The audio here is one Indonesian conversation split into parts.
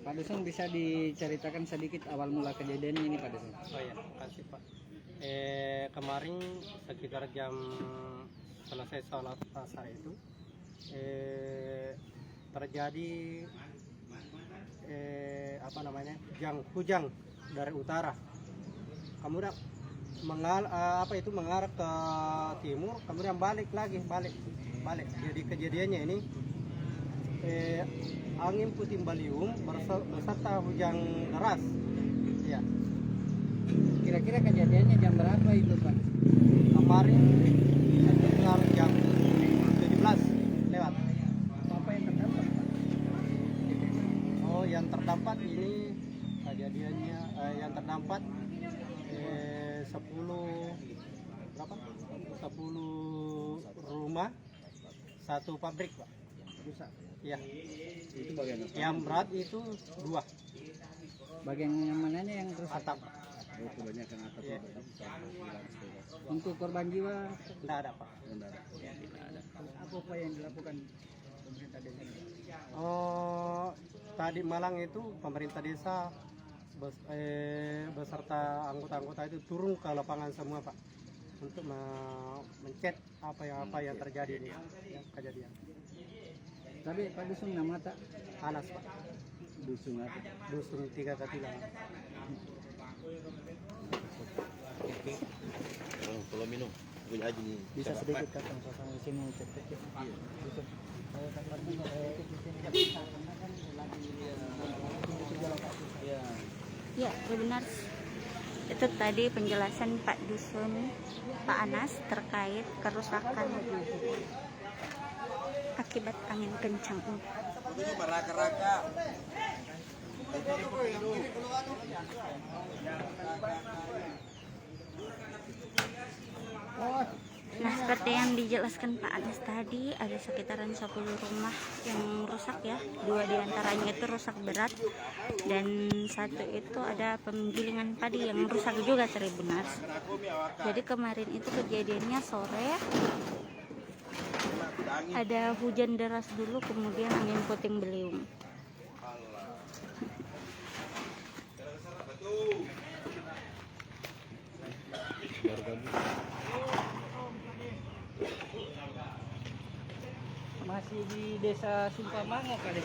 Pak Dusun, bisa diceritakan sedikit awal mula kejadiannya ini Pak Dusun? Oh ya, kasih Pak. Kemarin sekitar jam selesai sholat asar itu terjadi hujan dari utara. Kemudian mengarah ke timur, kemudian balik. Jadi kejadiannya ini angin puting beliung beserta hujan deras. Ya. Kira-kira kejadiannya jam berapa itu Pak? Kemarin sekitar jam 17 lewat. Apa yang terdampak Pak? Oh, yang terdampak ini kejadiannya yang terdampak 10 rumah, 1 pabrik Pak. Rusak. Ya. Itu bagian apa? Yang berat itu 2. Bagian yang mananya yang rusak? Atap. Oh, kebanyakan atap. Ya. Untuk korban jiwa Tidak ada Pak. tidak ada. Apa yang dilakukan pemerintah desa? Oh, tadi malam itu pemerintah desa beserta anggota-anggota itu turun ke lapangan semua Pak untuk mencek apa yang terjadi di kejadian. Tapi Pak Dusun nama tak? Anas Pak. Dusun apa? Dusun 3 Katilang. Kalau minum, boleh aja nih. Bisa sedikit Kang pasang di sini cek. Iya. Ya, benar. Itu tadi penjelasan Pak Dusun, Pak Anas terkait kerusakan akibat angin kencang. Nah, seperti yang dijelaskan Pak Anas tadi, ada sekitaran 10 rumah yang rusak ya. 2 diantaranya itu rusak berat, dan 1 itu ada penggilingan padi yang rusak juga Tribuners. Jadi kemarin itu kejadiannya sore, ada hujan deras dulu, kemudian angin puting beliung. Masih di Desa Sumpangmango kali.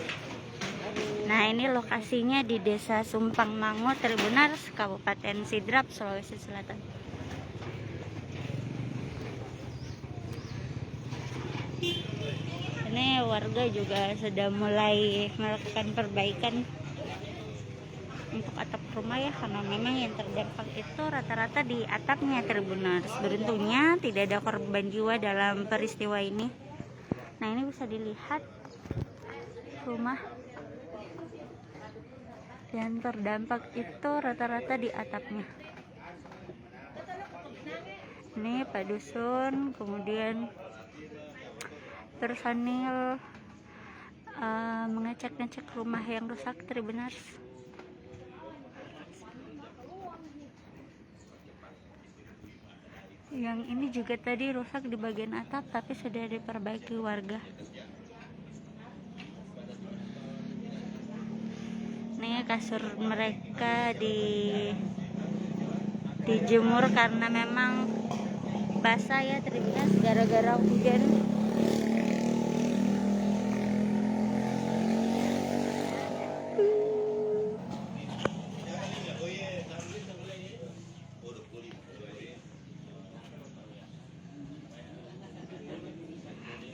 Nah, ini lokasinya di Desa Sumpangmango, Tribuners, Kabupaten Sidrap, Sulawesi Selatan. Ini warga juga sudah mulai melakukan perbaikan untuk atap rumah ya, karena memang yang terdampak itu rata-rata di atapnya Tribuners. Beruntungnya tidak ada korban jiwa dalam peristiwa ini. Nah, ini bisa dilihat rumah yang terdampak itu rata-rata di atapnya. Ini Pak Dusun, kemudian personil mengecek-ngecek rumah yang rusak Tribuners. Yang ini juga tadi rusak di bagian atap, tapi sudah diperbaiki warga. Nih kasur mereka dijemur karena memang basah ya Tribuners gara-gara hujan.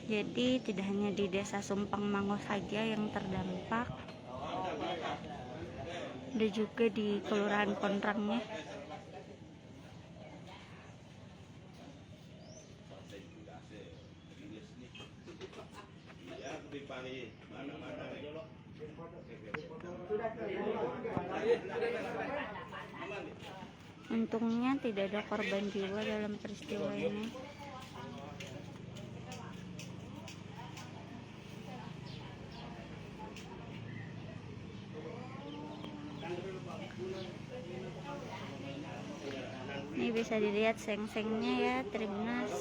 Jadi tidak hanya di Desa Sumpangmango saja yang terdampak, ada juga di Kelurahan Kondrangnya. Untungnya tidak ada korban jiwa dalam peristiwa ini. Ini bisa dilihat seng-sengnya ya Tribuners.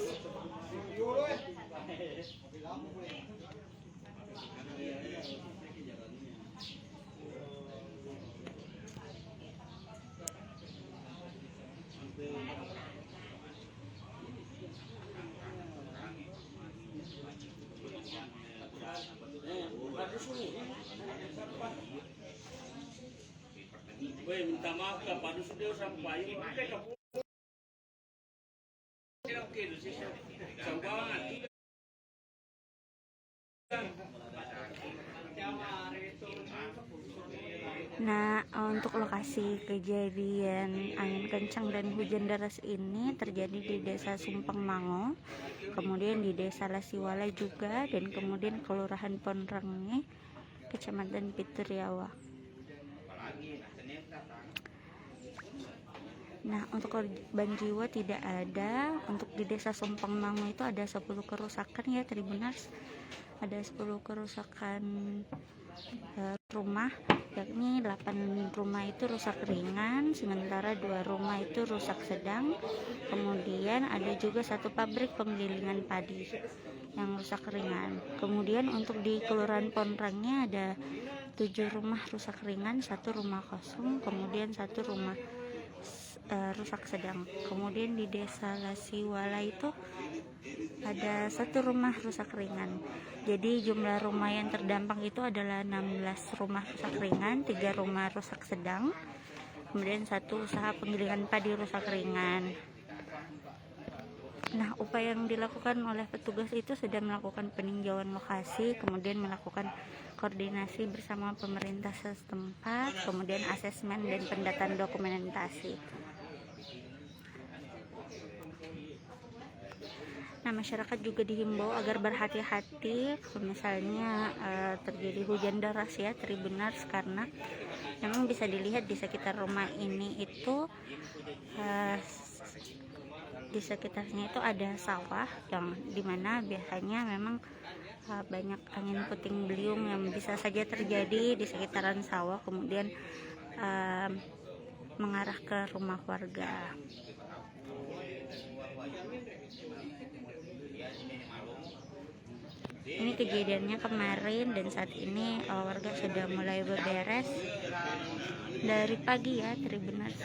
Nah, untuk lokasi kejadian angin kencang dan hujan deras ini terjadi di Desa Sumpang Mango, kemudian di Desa Lasiwala juga, dan kemudian Kelurahan Ponrenge, Kecamatan Pituriawa. Nah, untuk korban jiwa tidak ada. Untuk di Desa Sumpang Mango itu ada 10 kerusakan ya, Tribuners. Ada 10 kerusakan rumah, yakni 8 rumah itu rusak ringan, sementara 2 rumah itu rusak sedang. Kemudian ada juga 1 pabrik penggilingan padi yang rusak ringan. Kemudian untuk di Kelurahan Ponrenge ada 7 rumah rusak ringan, 1 rumah kosong, kemudian 1 rumah rusak sedang. Kemudian di Desa Lasiwala itu ada 1 rumah rusak ringan. Jadi jumlah rumah yang terdampak itu adalah 16 rumah rusak ringan, 3 rumah rusak sedang, kemudian 1 usaha penggilingan padi rusak ringan. Nah, upaya yang dilakukan oleh petugas itu sudah melakukan peninjauan lokasi, kemudian melakukan koordinasi bersama pemerintah setempat, kemudian asesmen dan pendataan dokumentasi. Nah, masyarakat juga dihimbau agar berhati-hati kalau misalnya terjadi hujan deras ya, Tribuners, karena memang bisa dilihat di sekitar rumah ini itu di sekitarnya itu ada sawah yang dimana biasanya memang banyak angin puting beliung yang bisa saja terjadi di sekitaran sawah, kemudian mengarah ke rumah warga. Ini kejadiannya kemarin dan saat ini warga sudah mulai beberes dari pagi ya, Tribuners.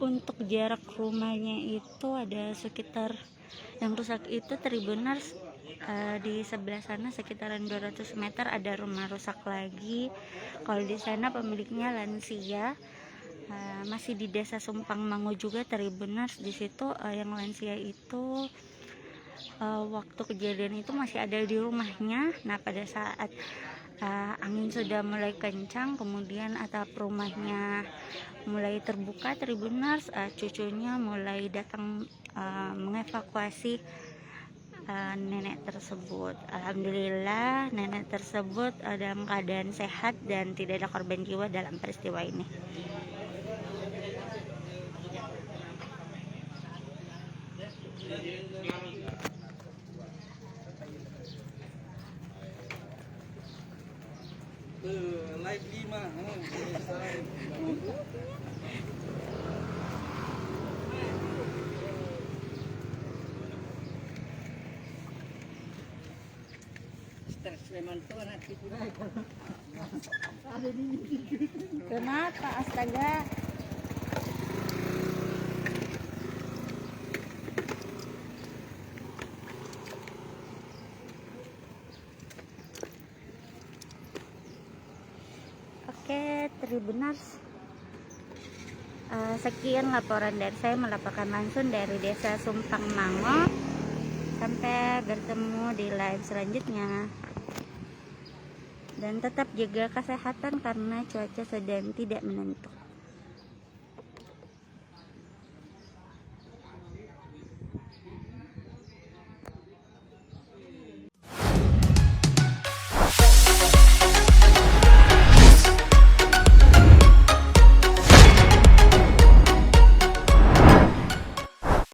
Untuk jarak rumahnya itu ada sekitar, yang rusak itu Tribuners, di sebelah sana sekitaran 200 meter ada rumah rusak lagi. Kalau di sana pemiliknya lansia, masih di Desa Sumpang Mango juga, Tribuners. Di situ yang lansia itu waktu kejadian itu masih ada di rumahnya. Nah, pada saat angin sudah mulai kencang, kemudian atap rumahnya mulai terbuka, Tribuners, cucunya mulai datang mengevakuasi nenek tersebut. Alhamdulillah nenek tersebut dalam keadaan sehat dan tidak ada korban jiwa dalam peristiwa ini. Live 5. Stres memang tuh anak itu. Kenapa, astaga? Oke, Tribuners, sekian laporan dari saya, melaporkan langsung dari Desa Sumpang Mango. Sampai bertemu di live selanjutnya, dan tetap jaga kesehatan karena cuaca sedang tidak menentu.